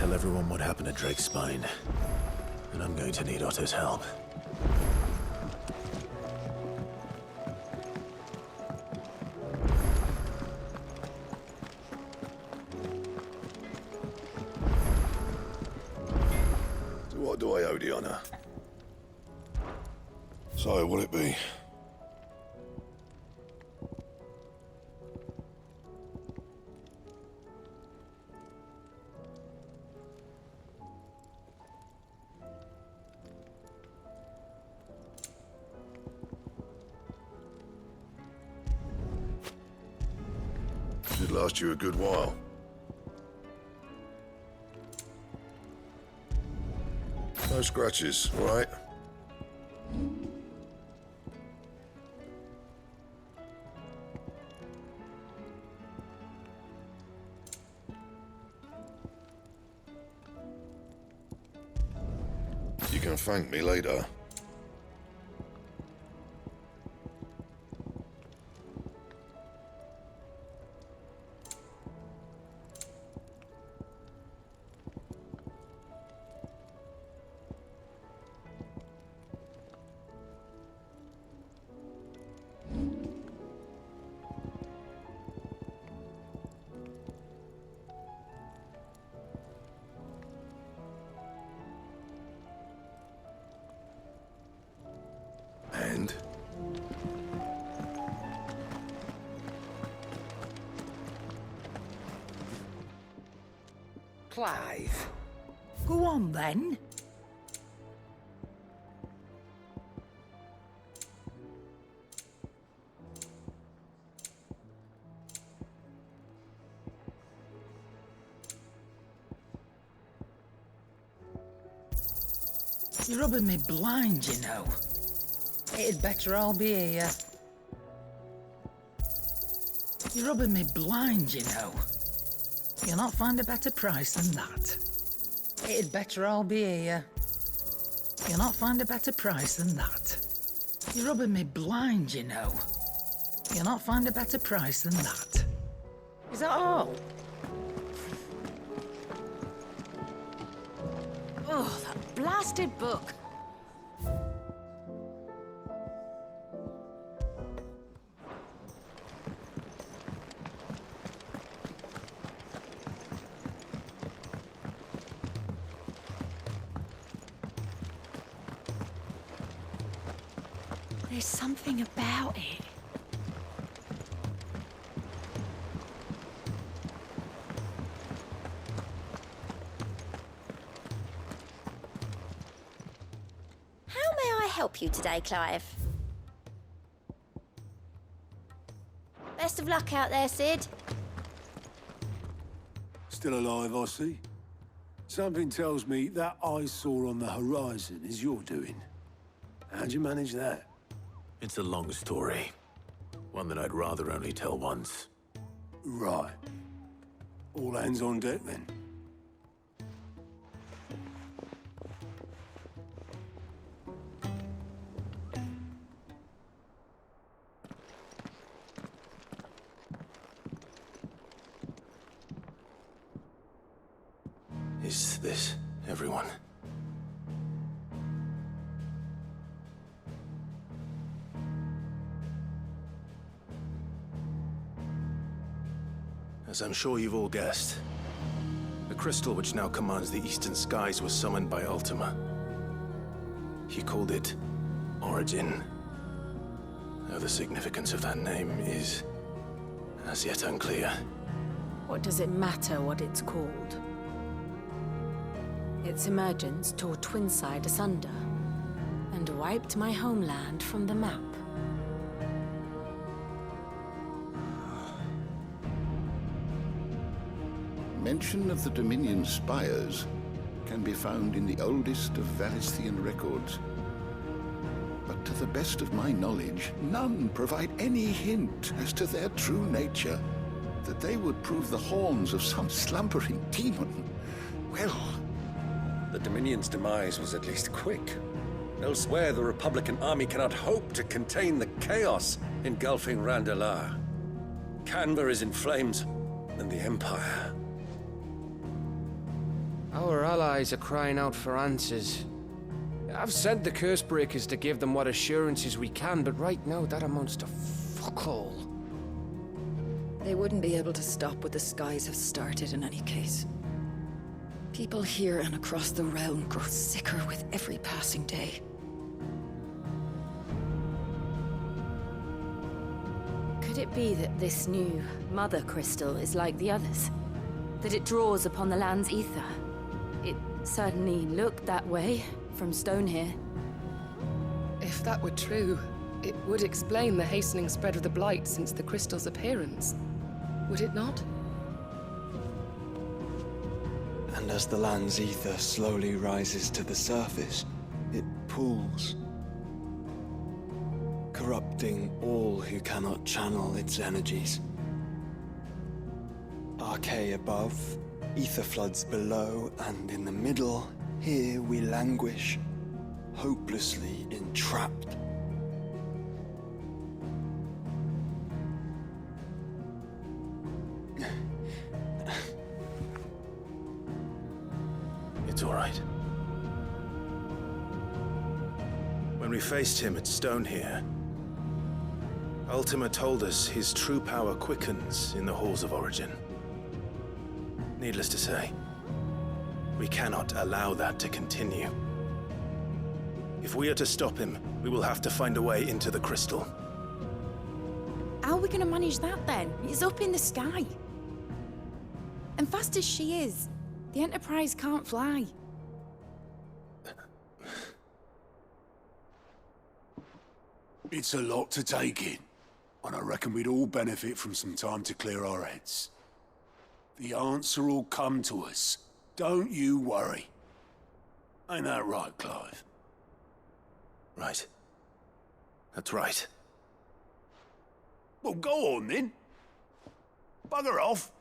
tell everyone what happened at Drake's Spine. And I'm going to need Otto's help. So what do I owe the honor? So, will it be? Should last you a good while. No scratches, all right? You can thank me later. And? Clive. Go on then. You're rubbing me blind, you know. It'd better all be here. You're rubbing me blind, you know. You'll not find a better price than that. It'd better all be here. You'll not find a better price than that. You're rubbing me blind, you know. You'll not find a better price than that. Is that all? Oh, that blasted book. There's something about it. How may I help you today, Clive? Best of luck out there, Sid. Still alive, I see. Something tells me that eyesore on the horizon is your doing. How'd you manage that? It's a long story. One that I'd rather only tell once. Right. All hands on deck, then. Is this everyone? As I'm sure you've all guessed, the crystal which now commands the eastern skies was summoned by Ultima. He called it Origin. Though the significance of that name is as yet unclear. What does it matter what it's called? Its emergence tore Twinside asunder and wiped my homeland from the map. Mention of the Dominion spires can be found in the oldest of Valisthian records. But to the best of my knowledge, none provide any hint as to their true nature. That they would prove the horns of some slumbering demon. Well, the Dominion's demise was at least quick. Elsewhere, the Republican army cannot hope to contain the chaos engulfing Randalar. Canva is in flames, and the Empire. skies are crying out for answers. I've sent the curse breakers to give them what assurances we can, but right now that amounts to fuck all. They wouldn't be able to stop what the skies have started in any case. People here and across the realm grow sicker with every passing day. Could it be that this new Mother Crystal is like the others? That it draws upon the land's ether? It certainly looked that way from stone here. If that were true, it would explain the hastening spread of the Blight since the crystal's appearance. Would it not? And as the land's ether slowly rises to the surface, it pools, corrupting all who cannot channel its energies. Archay above, ether floods below, and in the middle, here we languish, hopelessly entrapped. It's all right. When we faced him at Stone here, Ultima told us his true power quickens in the halls of origin. Needless to say, we cannot allow that to continue. If we are to stop him, we will have to find a way into the crystal. How are we gonna manage that then? It's up in the sky. And fast as she is, the Enterprise can't fly. It's a lot to take in, and I reckon we'd all benefit from some time to clear our heads. The answer will come to us. Don't you worry. Ain't that right, Clive? Right. That's right. Well, go on then. Bugger off.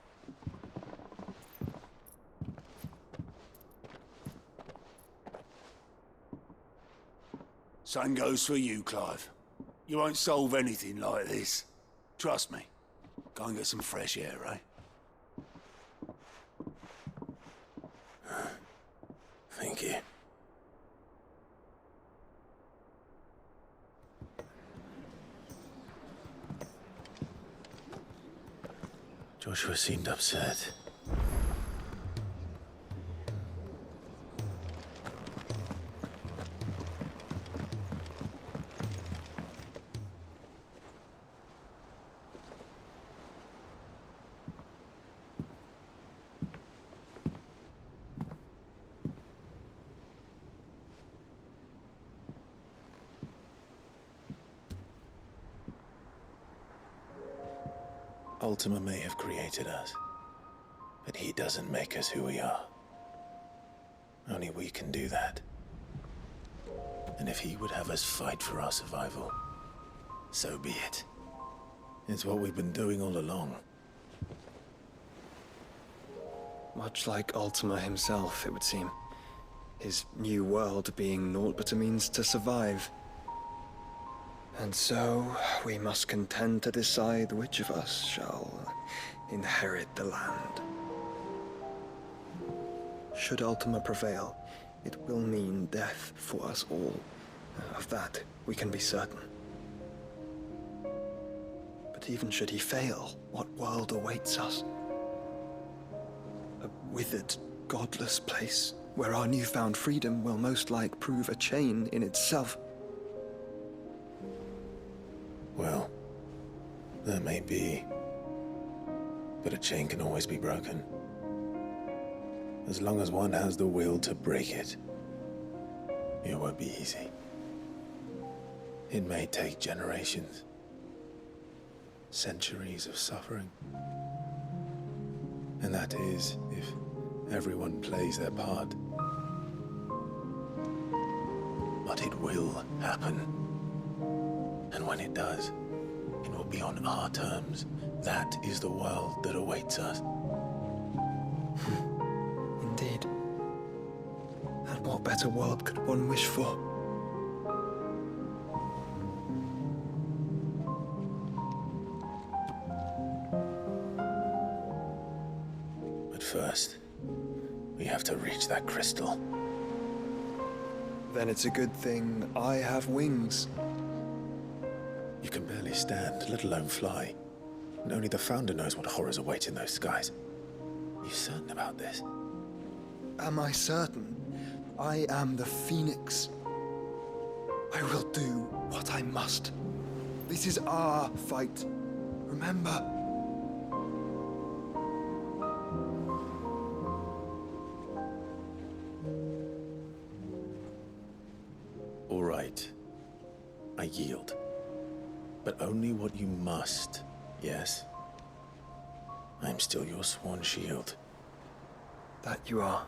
Same goes for you, Clive. You won't solve anything like this. Trust me. Go and get some fresh air, eh? Thank you. Joshua seemed upset. Ultima may have created us, but he doesn't make us who we are. Only we can do that. And if he would have us fight for our survival, so be it. It's what we've been doing all along. Much like Ultima himself, it would seem. His new world being naught but a means to survive. And so, we must contend to decide which of us shall inherit the land. Should Ultima prevail, it will mean death for us all. Of that, we can be certain. But even should he fail, what world awaits us? A withered, godless place, where our newfound freedom will most like prove a chain in itself. Well, that may be, but a chain can always be broken. As long as one has the will to break it, it won't be easy. It may take generations, centuries of suffering. And that is, if everyone plays their part. But it will happen. And when it does, it will be on our terms. That is the world that awaits us. Indeed. And what better world could one wish for? But first, We have to reach that crystal. Then it's a good thing I have wings. You can barely stand, let alone fly. And only the Founder knows what horrors await in those skies. Are you certain about this? Am I certain? I am the Phoenix. I will do what I must. This is our fight. Remember? All right. I yield. But only what you must, yes? I'm still your sworn shield. That you are.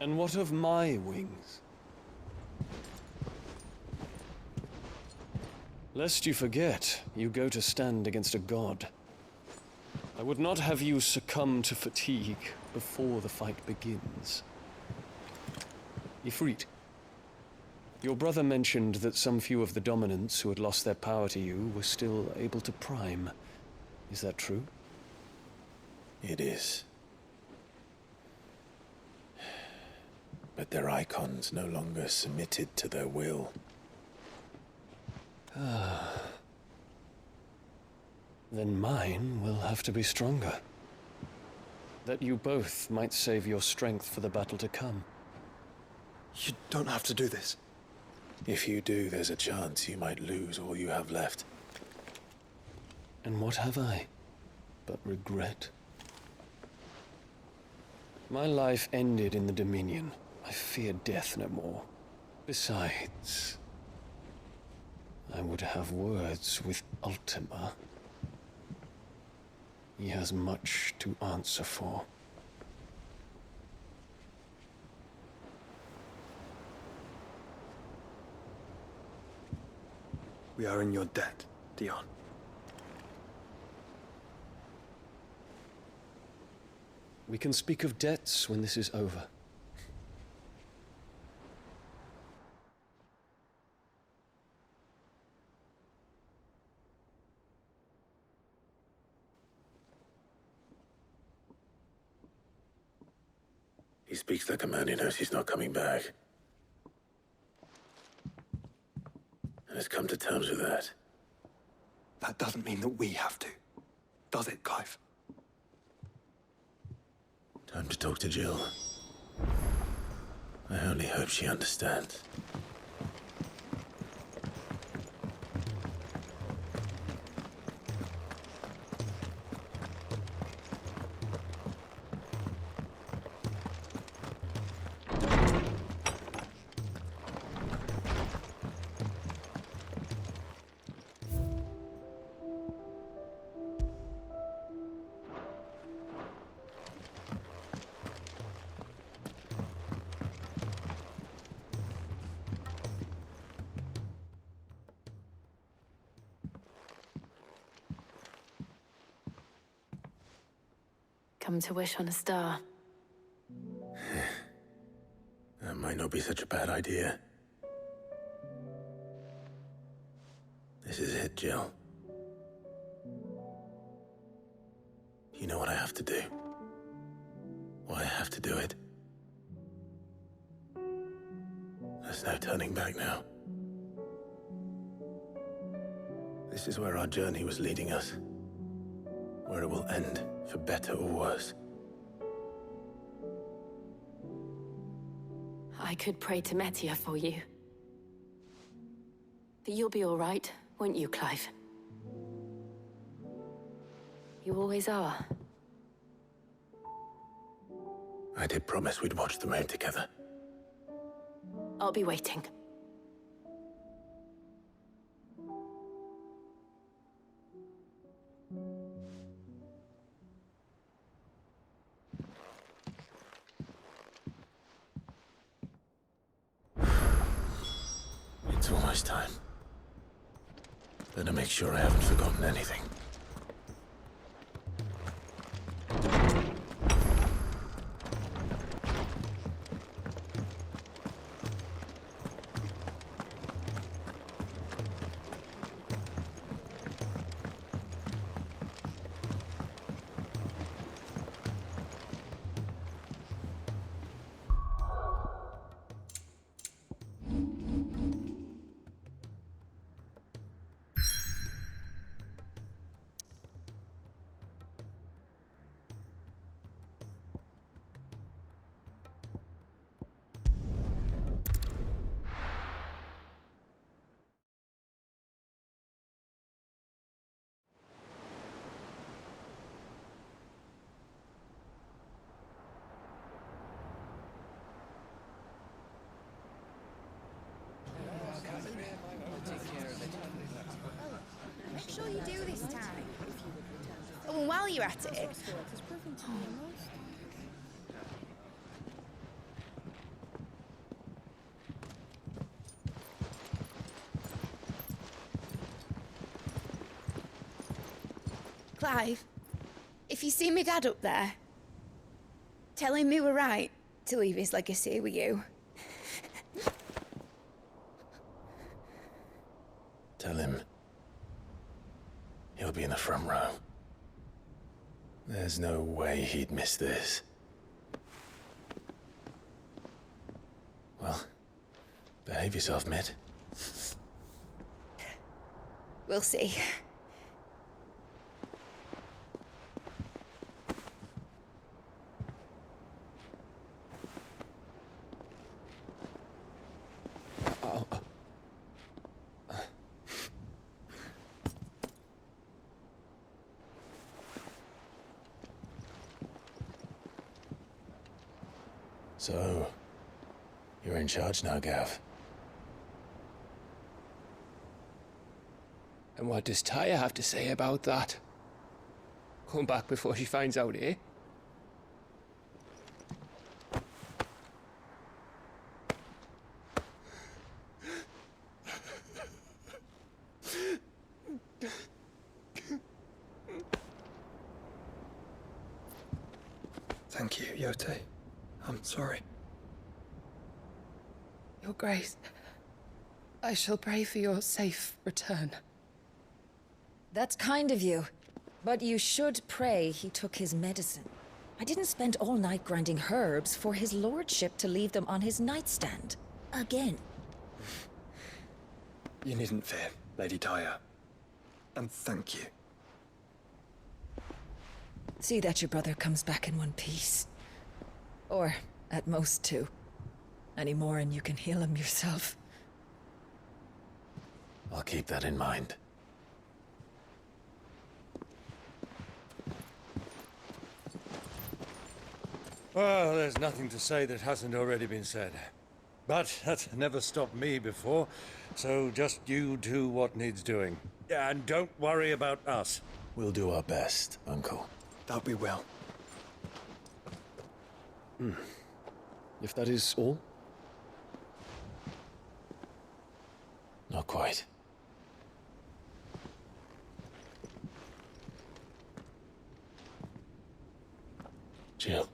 And what of my wings? Lest you forget, you go to stand against a god. I would not have you succumb to fatigue before the fight begins. Ifrit, your brother mentioned that some few of the dominants who had lost their power to you were still able to prime. Is that true? It is. But their icons no longer submitted to their will. Then mine will have to be stronger. That you both might save your strength for the battle to come. You don't have to do this. If you do, there's a chance you might lose all you have left. And what have I but regret? My life ended in the Dominion. I fear death no more. Besides, I would have words with Ultima. He has much to answer for. We are in your debt, Dion. We can speak of debts when this is over. He speaks like a man who knows he's not coming back. And has come to terms with that. That doesn't mean that we have to, does it, Clive? Time to talk to Jill. I only hope she understands. Come to wish on a star. That might not be such a bad idea. This is it, Jill. You know what I have to do. Why I have to do it. There's no turning back now. This is where our journey was leading us. Where it will end, for better or worse. I could pray to Metia for you. But you'll be all right, won't you, Clive? You always are. I did promise we'd watch the moon together. I'll be waiting. It's almost time. Better make sure I haven't forgotten anything. while you're at it. Clive, if you see me dad up there, tell him we were right to leave his legacy with you. Tell him he'll be in the front row. There's no way he'd miss this. Well, behave yourself, Mid. We'll see. So, you're in charge now, Gav. And what does Tyre have to say about that? Come back before she finds out, eh? Thank you, Yote. I'm sorry. Your Grace, I shall pray for your safe return. That's kind of you. But you should pray he took his medicine. I didn't spend all night grinding herbs for his lordship to leave them on his nightstand. Again. You needn't fear, Lady Tyre. And thank you. See that your brother comes back in one piece. Or, at most, two. Any more and you can heal him yourself. I'll keep that in mind. Well, there's nothing to say that hasn't already been said. But that's never stopped me before, so just you do what needs doing. And don't worry about us. We'll do our best, Uncle. That we will. If that is all? Not quite. Jill.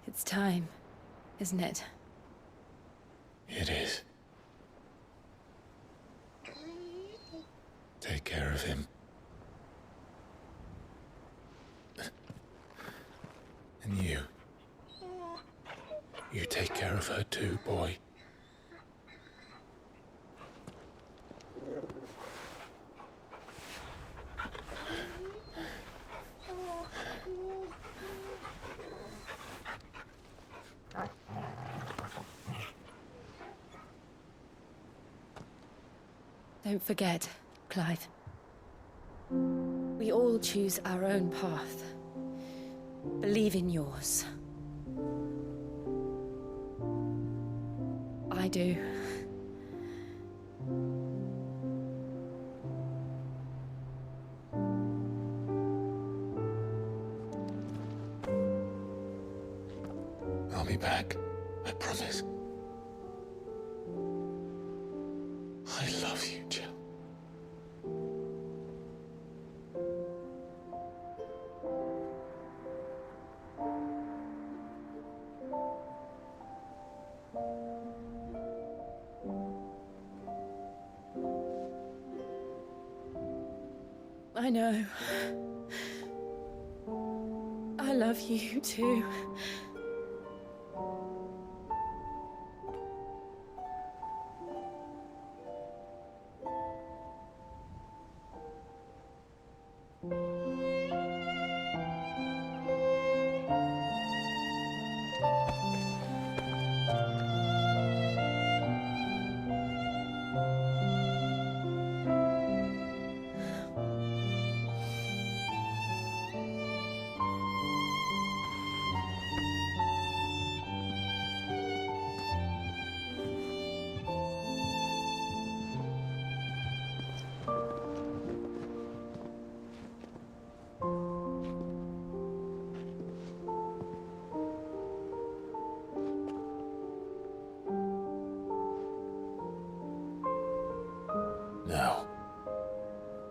It's time, isn't it? It is. Take care of him. And you. You take care of her too, boy. Don't forget, Clive. We all choose our own path. Believe in yours. I do. I'll be back. I promise. I love you, Jill. I know. I love you too.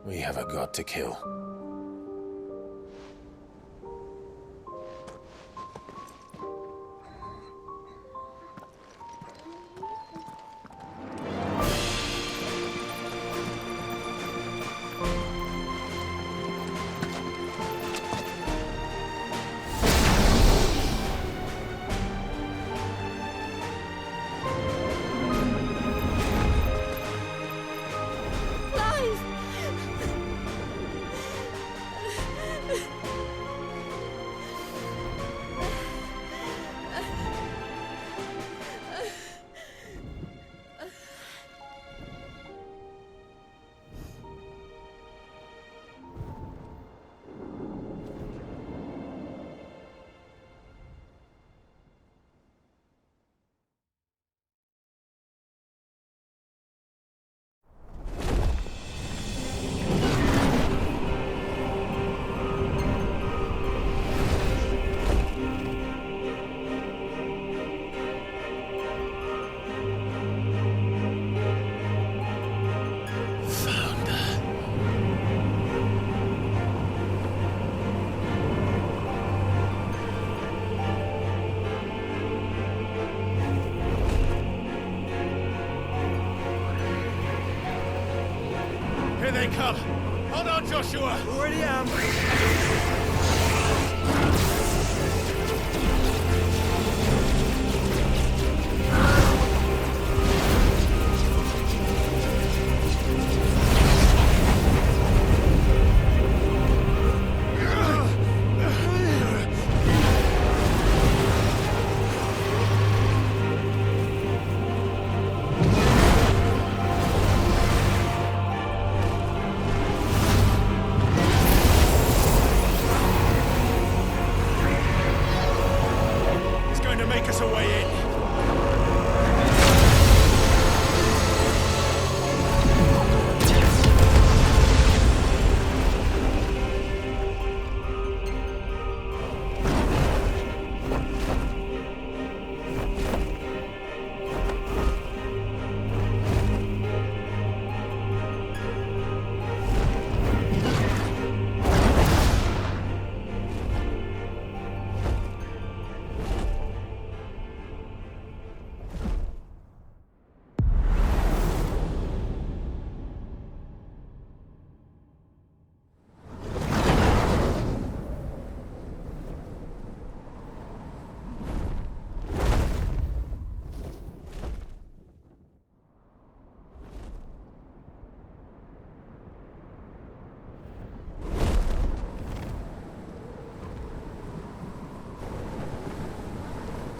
We have a god to kill. Here they come! Hold on, Joshua! Already am!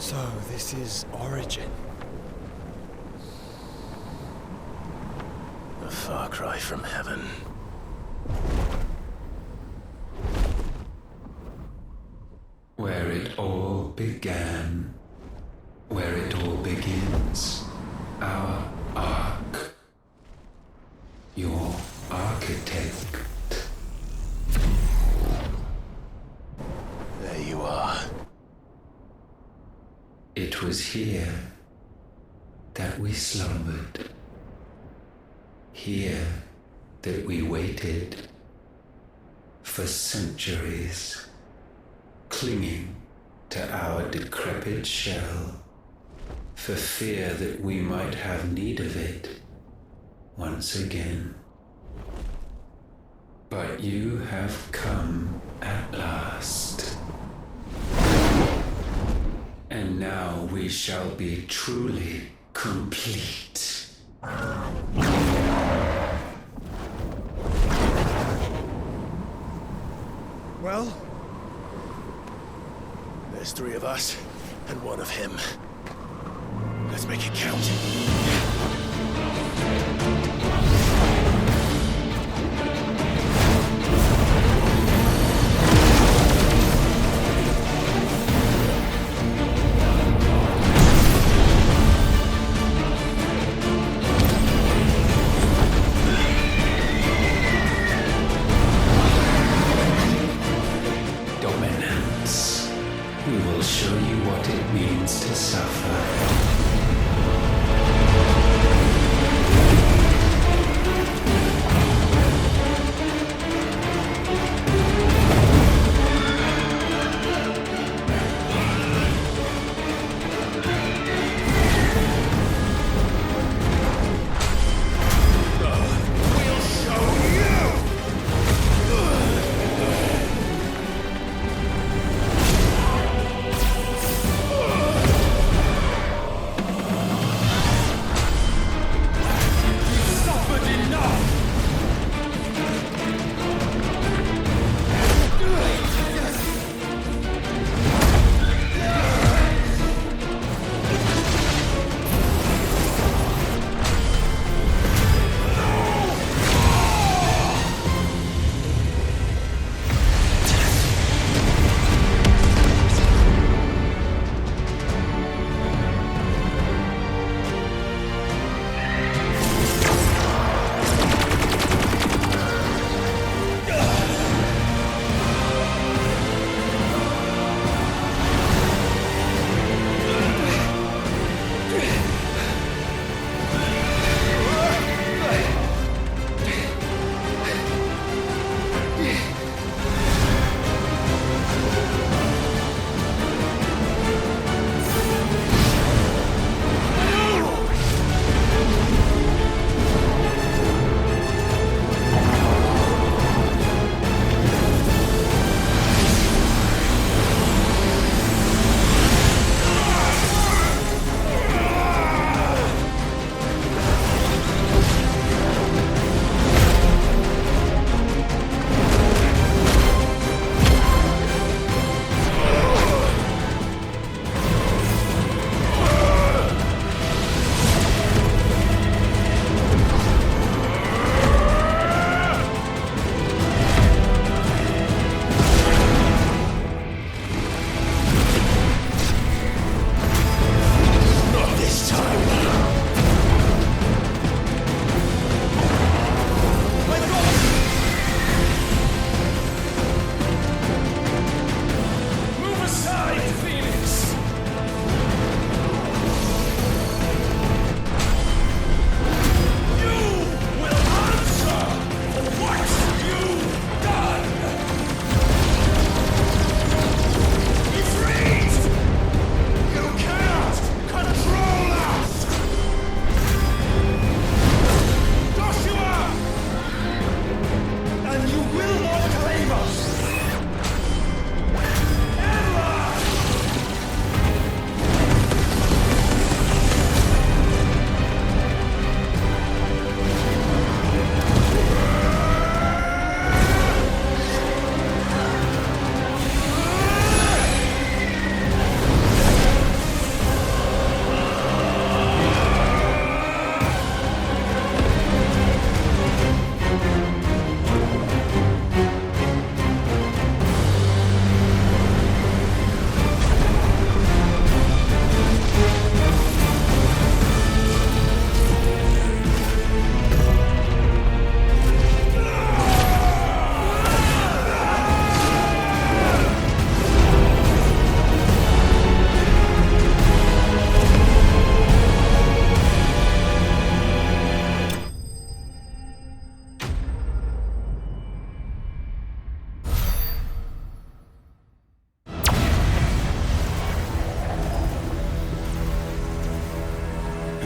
So, this is Origin. A far cry from heaven. Where it all began. Where it all begins. Our ark. Your architect. There you are. It was here that we slumbered. Here that we waited for centuries, clinging to our decrepit shell, for fear that we might have need of it once again. But you have come at last. And now we shall be truly complete. Well, there's 3 of us and 1 of him. Let's make it count. We will show you what it means to suffer.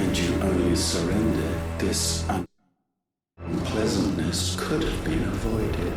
Had you only surrendered, this unpleasantness could have been avoided.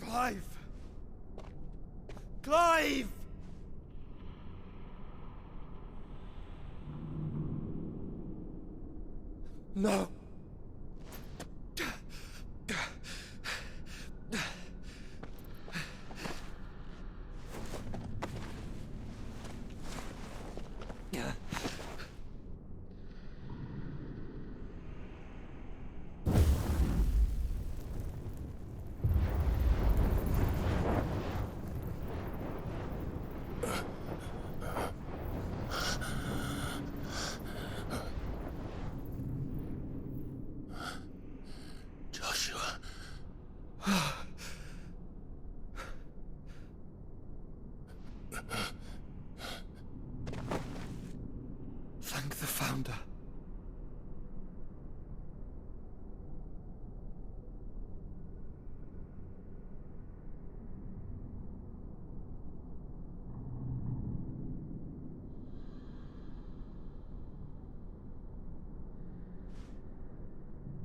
Clive! Clive! No. Thank the Founder.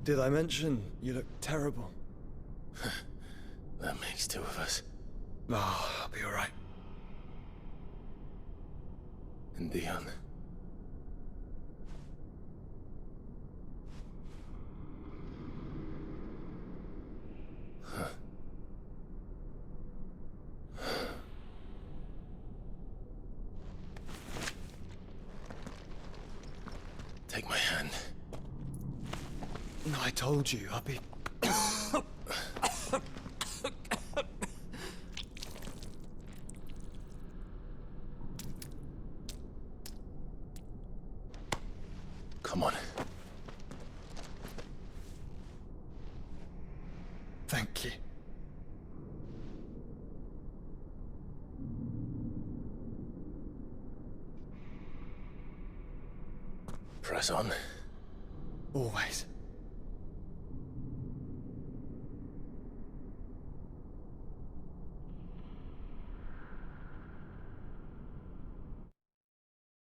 Did I mention you look terrible? That makes two of us. Oh, I'll be alright. And Dion. Take my hand. I told you, I'll be... Come on. Thank you. Press on. Always.